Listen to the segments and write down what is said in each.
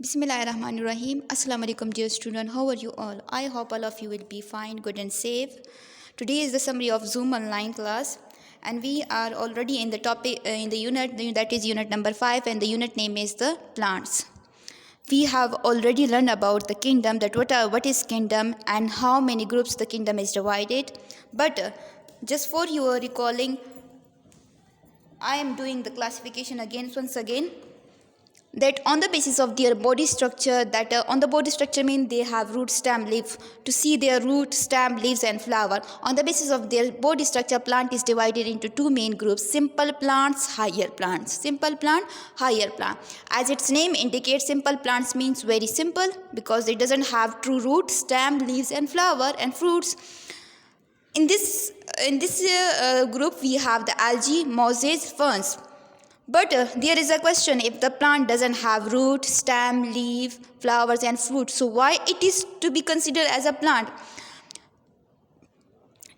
Bismillahirrahmanirrahim. Assalamu alaikum, dear student. How are you all? I hope all of you will be fine, good and safe. Today is the summary of Zoom online class, and we are already in the topic in the unit that is unit number 5, and the unit name is the plants. We have already learned about the kingdom, that what is kingdom and how many groups the kingdom is divided. But just for your recalling, I am doing the classification once again, that on the basis of their body structure, that on the body structure mean they have root, stem, leaf. To see their root, stem, leaves and flower, on the basis of their body structure, plant is divided into two main groups: simple plants, higher plants. Simple plant, higher plant. As its name indicates, simple plants means very simple because it doesn't have true root, stem, leaves and flower and fruits. In this group we have the algae, mosses, ferns. But there is a question: if the plant doesn't have root, stem, leaf, flowers and fruit, so why it is to be considered as a plant?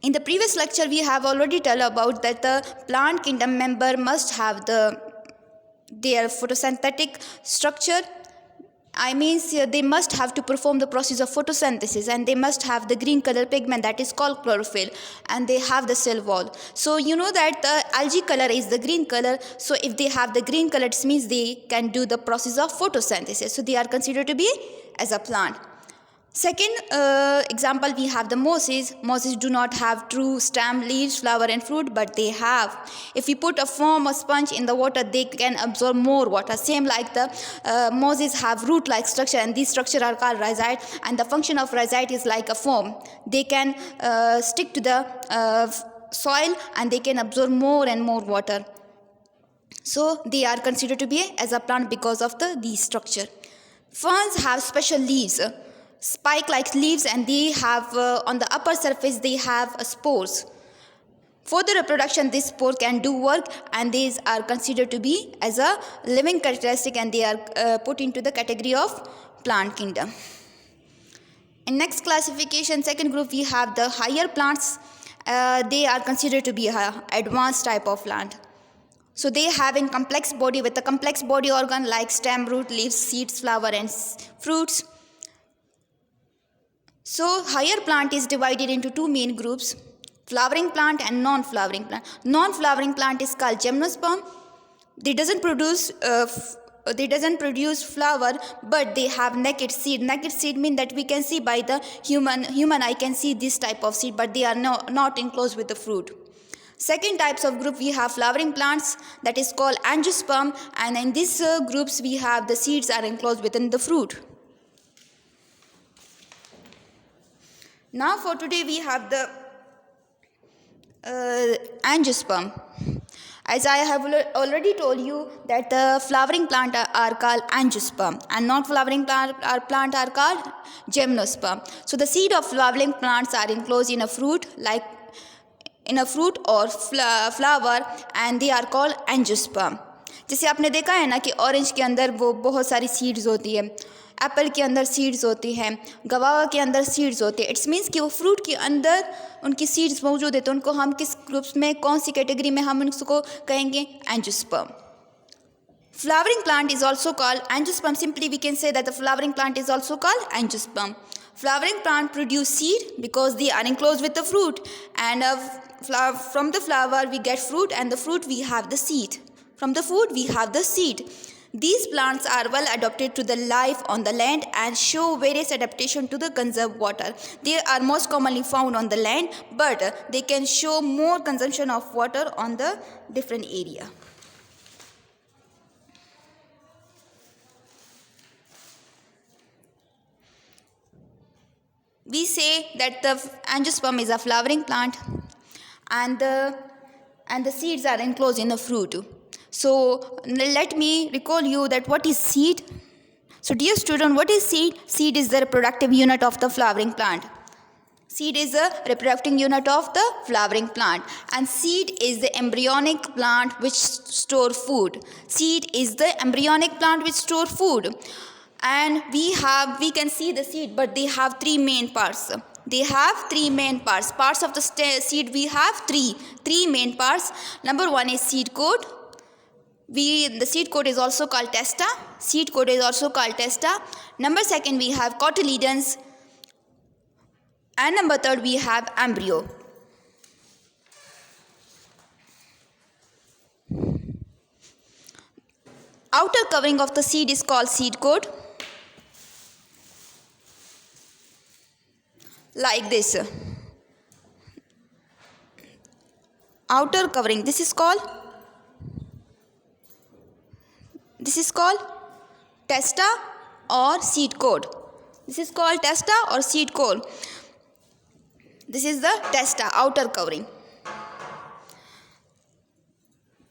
In the previous lecture we have already told about that the plant kingdom member must have their photosynthetic structure. They must have to perform the process of photosynthesis, and they must have the green color pigment that is called chlorophyll, and they have the cell wall. So you know that the algae color is the green color. So if they have the green color, it means they can do the process of photosynthesis. So they are considered to be as a plant. Second example, we have the mosses. Mosses do not have true stem, leaves, flower and fruit, but they have. If we put a foam or sponge in the water, they can absorb more water. Same like the mosses have root-like structure, and these structures are called rhizite, and the function of rhizite is like a foam. They can stick to the soil and they can absorb more and more water. So they are considered to be as a plant because of these structure. Ferns have special leaves, spike-like leaves, and they have on the upper surface they have spores. For the reproduction, this spore can do work, and these are considered to be as a living characteristic, and they are put into the category of plant kingdom. In next classification, second group, we have the higher plants. They are considered to be an advanced type of plant. So they have a complex body with a complex body organ like stem, root, leaves, seeds, flower and fruits. So higher plant is divided into two main groups: flowering plant and non-flowering plant. Non-flowering plant is called gymnosperm. They doesn't produce flower, but they have naked seed. Naked seed means that we can see by the human eye can see this type of seed, but they are not enclosed with the fruit. Second types of group, we have flowering plants, that is called angiosperm, and in these groups we have the seeds are enclosed within the fruit. Now for today we have the angiosperm. As I have already told you that the flowering plant are called angiosperm, and non-flowering plant are called gymnosperm. So the seed of flowering plants are enclosed in a fruit, like in a fruit or flower, and they are called angiosperm. जैसे आपने देखा है ना कि orange के अंदर वो बहुत सारी सीड्स होती है, एप्पल के अंदर सीड्स होती हैं, गवावा के अंदर सीड्स होती है. इट्स मीन्स कि वो फ्रूट के अंदर उनकी सीड्स मौजूद है. तो उनको हम किस ग्रुप्स में, कौन सी कैटेगरी में हम उनको कहेंगे? Angiosperm. Flowering plant is also called angiosperm. Simply we can say that the flowering plant is also called angiosperm. Flowering plant produce seed because they are enclosed with the fruit, and from the flower we get fruit, and the fruit we have the seed. From the fruit we have the seed. These plants are well adapted to the life on the land and show various adaptation to the conserve water. They are most commonly found on the land, but they can show more consumption of water on the different area. We say that the angiosperm is a flowering plant, and the seeds are enclosed in a fruit. So let me recall you that what is seed. So dear student, what is seed? Seed is the reproductive unit of the flowering plant. Seed is the reproductive unit of the flowering plant, and seed is the embryonic plant which store food. Seed is the embryonic plant which store food. And we can see the seed, but they have three main parts. They have three main parts. Parts of the seed we have three main parts. Number one is seed coat. The seed coat is also called testa. Seed coat is also called testa. Number second, we have cotyledons. And number third, we have embryo. Outer covering of the seed is called seed coat. Like this. Outer covering, this is called testa or seed coat. This is called testa or seed coat. This is the testa, outer covering.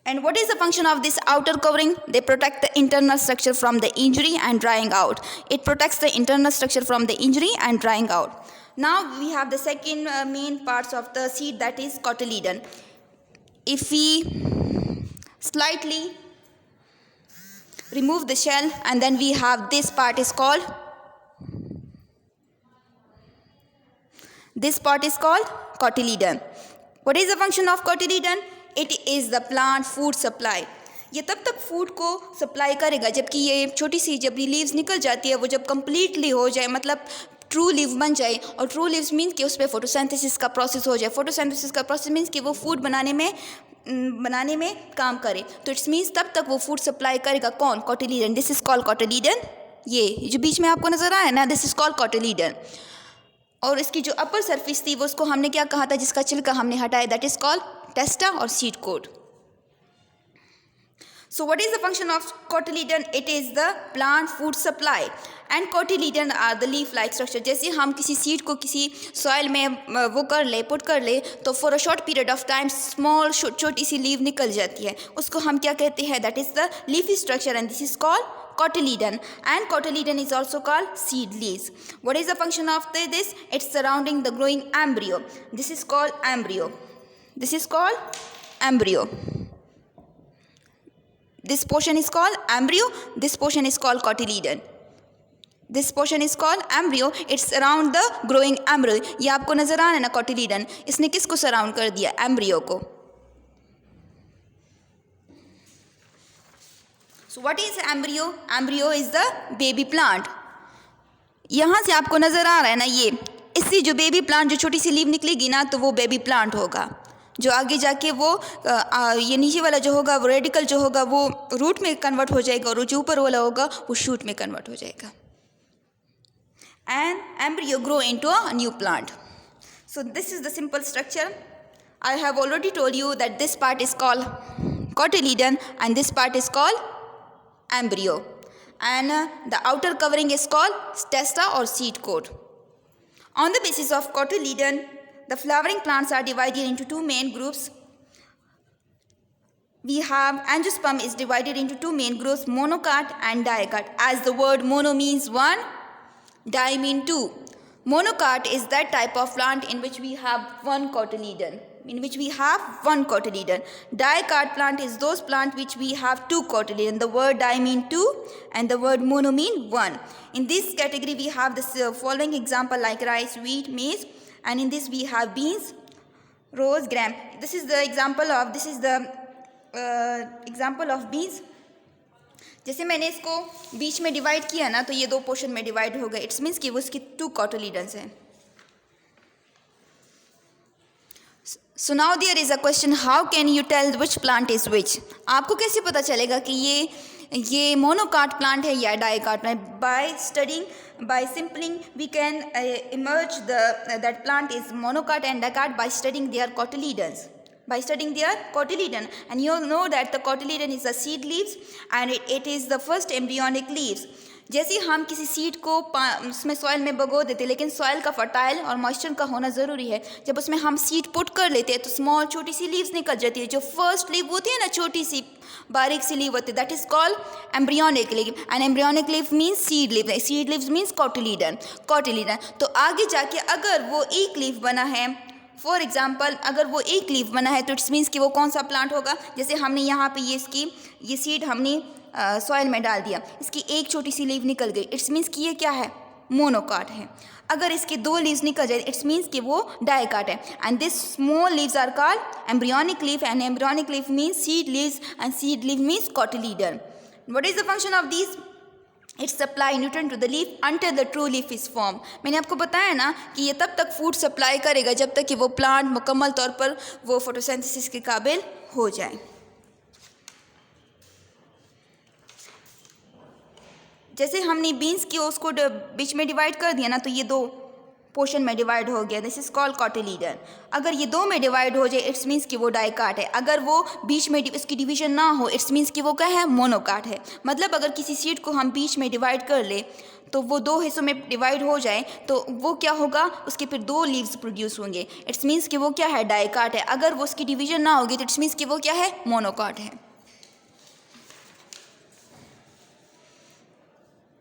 And what is the function of this outer covering? They protect the internal structure from the injury and drying out. It protects the internal structure from the injury and drying out. Now we have the second main parts of the seed, that is cotyledon. If we slightly remove the shell, and then we have this part is called cotyledon. What is the function of cotyledon? It is the plant food supply. ये तब तक food को supply करेगा जबकि ये छोटी सी जब leaves निकल जाती है, वो जब कम्प्लीटली हो जाए, मतलब ट्रू लीव बन जाए. और ट्रू लीव्स मीन्स कि उस पर फोटोसिंथेसिस का प्रोसेस हो जाए. फोटोसिंथेसिस का प्रोसेस मीन्स कि वो फूड बनाने में काम करे. तो इट्स मीन्स तब तक वो फूड सप्लाई करेगा. कौन? Cotyledon. This is called cotyledon. ये जो बीच में आपको नजर आया ना, दिस इज कॉल्ड कोटिलीडन. और इसकी जो अपर सरफेस थी वो उसको हमने क्या कहा था, जिसका छिलका हमने हटाया, दैट इज कॉल्ड टेस्टा और seed coat. So what is the function of cotyledon? It is the plant food supply. And cotyledon are the leaf-like structure. जैसे हम किसी सीड को किसी सॉइल में वो कर ले, पुट कर ले, तो for a short period of time small छोटी सी लीव निकल जाती है. उसको हम क्या कहते हैं? That is the leafy structure and this is called cotyledon. And cotyledon is also called seed leaves. What is the function of this? It's surrounding the growing embryo. This is called embryo. This is called embryo. This portion is called embryo. This portion is called cotyledon. This portion is called embryo. It's around the growing embryo. ये आपको नजर आ रहा है ना cotyledon. इसने किसको surround कर दिया? एम्ब्रियो को. So what is embryo? Embryo is the baby plant. यहाँ से आपको नजर आ रहा है ना, ये इससे जो बेबी प्लांट, जो छोटी सी लीव निकलेगी ना, तो वो बेबी प्लांट होगा. जो आगे जाके वो ये नीचे वाला जो होगा, वो रेडिकल जो होगा, वो रूट में कन्वर्ट हो जाएगा, और जो ऊपर वाला होगा वो शूट में कन्वर्ट हो जाएगा. And embryo grow into a new plant. So this is the simple structure. I have already told you that this part is called cotyledon and this part is called embryo, and the outer covering is called testa or seed coat. On the basis of cotyledon, the flowering plants are divided into two main groups. We have angiosperm is divided into two main groups, monocot and dicot. As the word mono means one, di mean two. Monocot is that type of plant in which we have one cotyledon. Dicot plant is those plant which we have two cotyledon. The word di mean two and the word mono mean one. In this category we have this following example like rice, wheat, maize, and in this we have beans, rose, gram. This is the example of beans. जैसे मैंने इसको बीच में divide किया ना, तो ये दो portion में डिवाइड हो गए. इट्स मीन्स कि वो इसकी टू cotyledons हैं. So now there is a question, how can you tell which plant is which? आपको कैसे पता चलेगा कि ये monocot plant है या dicot plant? By sampling we can emerge that plant is monocot and dicot by studying their cotyledons. And you know that the cotyledon is the seed leaves and it is the first embryonic leaves. जैसे हम किसी seed को उसमें soil में बगो देते, लेकिन soil का fertile और मॉइस्चर का होना ज़रूरी है. जब उसमें हम सीड पुट कर लेते हैं तो स्मॉल छोटी सी लीव्स निकल जाती है. जो फर्स्ट लीव होती है ना, छोटी सी बारीक सी लीव होती है, that is called embryonic leave. And embryonic leave means seed leave. Seed leaves means cotyledon. तो आगे जाके अगर वो एक लीव बना है, फॉर एग्जाम्पल अगर वो एक लीव बना है, तो इट्स मीन्स कि वो कौन सा प्लांट होगा. जैसे हमने यहाँ पे ये सीड हमने सॉइल में डाल दिया, इसकी एक छोटी सी लीव निकल गई. इट्स मीन्स कि ये क्या है? मोनोकाट है। अगर इसके 2 लीव्स निकल जाए इट्स मीन्स कि वो डाइकाट है। And this small leaves are called embryonic leaf, and embryonic leaf means seed leaves, and seed leaf means cotyledon. What is the function of this? It's supply nutrient to the leaf until the true leaf is form. मैंने आपको बताया ना कि ये तब तक food supply करेगा जब तक कि वो प्लांट मुकम्मल तौर पर वो फोटोसिंथेसिस के काबिल हो जाए। जैसे हमने बीन्स की उसको बीच में डिवाइड कर दिया ना, तो ये 2 पोर्शन में डिवाइड हो गया, दिस इज कॉल्ड कोटिलीडन। अगर ये 2 में डिवाइड हो जाए इट्स मीन्स कि वो डाइकाट है। अगर वो बीच में इसकी डिवीजन ना हो इट्स मीन्स कि वो क्या है? मोनोकाट है। मतलब अगर किसी सीड को हम बीच में डिवाइड कर ले तो वो 2 हिस्सों में डिवाइड हो जाए तो वो क्या होगा? उसके फिर 2 लीव्स प्रोड्यूस होंगे, इट्स मीन्स कि वो क्या है? डाइकाट है। अगर वो उसकी डिवीजन ना होगी तो इट्स मीन्स कि वो क्या है? मोनोकाट है।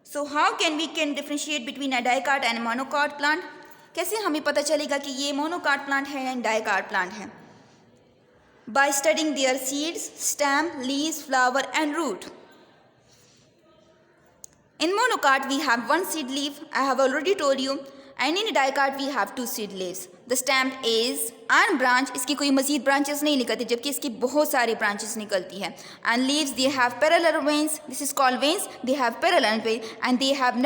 So how can we differentiate between a dicot and a monocot plant? कैसे हमें पता चलेगा कि ये मोनोकाट प्लांट है या डाइकाट प्लांट है? By studying their seeds, stem, leaves, flower and root. In monocot we have 1 seed leaf, I have already told you, and in dicot we have 2 seed leaves. The stem is unbranched, इसकी कोई मज़ीद branches नहीं निकलती जबकि इसकी बहुत सारी branches निकलती है। And leaves they have parallel veins, this is called veins, they have parallel veins and they have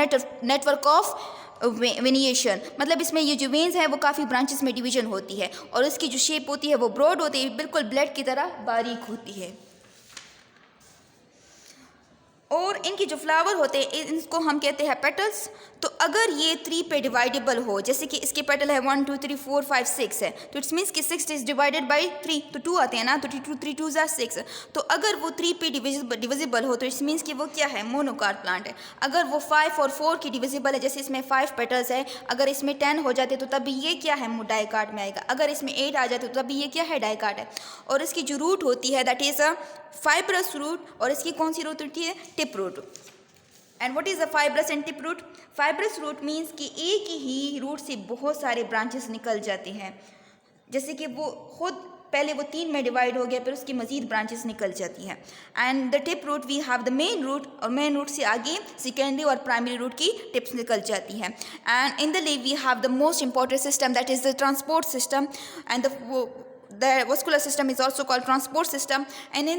network of वेनिएशन। मतलब इसमें ये जो वेन्स है वो काफ़ी ब्रांचेस में डिवीजन होती है और इसकी जो शेप होती है वो ब्रॉड होती है, बिल्कुल ब्लेड की तरह बारीक होती है। और इनके जो फ्लावर होते हैं इनको हम कहते हैं पेटल्स। तो अगर ये 3 पे डिवाइडेबल हो, जैसे कि इसके पेटल है 1 2 3 4 5 6 है, तो इट्स मीन्स कि 6 इज डिवाइडेड बाई 3, तो 2 आते हैं ना, तो 3 2 ज़ा 6। तो अगर वो 3 पे डिविजिबल हो तो इट्स मीन्स कि वो क्या है? मोनोकाट प्लांट है। अगर वो 5 और 4 की डिविजिबल है, जैसे इसमें 5 पेटल्स है, अगर इसमें 10 हो जाते तो तभी ये क्या है? डाइकाट में आएगा। अगर इसमें 8 आ जाते तो तभी ये क्या है? डाइकाट है। और इसकी जो रूट होती है that is a fibrous root, और इसकी कौन सी रूट होती है? Tip root. And what is a fibrous and tip root? Fibrous root means कि एक ही रूट से बहुत सारे ब्रांचेस निकल जाते हैं, जैसे कि वो खुद पहले वो 3 में डिवाइड हो गया फिर उसकी मजीद ब्रांचेस निकल जाती हैं। And the tip root we have the main root, और मेन रूट से आगे सेकेंडरी और प्राइमरी रूट की टिप्स निकल जाती हैं। And in the leaf we have the most important system that is the transport system, and the vascular system is also called transport system, and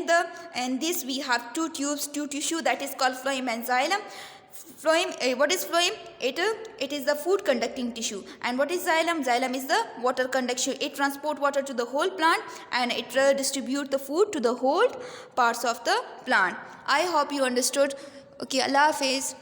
in this we have 2 tubes, 2 tissue, that is called phloem and xylem. Phloem, what is phloem? It is the food conducting tissue. And what is xylem? Xylem is the water conduction. It transport water to the whole plant and it distribute the food to the whole parts of the plant. I hope you understood. Okay, Allah Hafiz.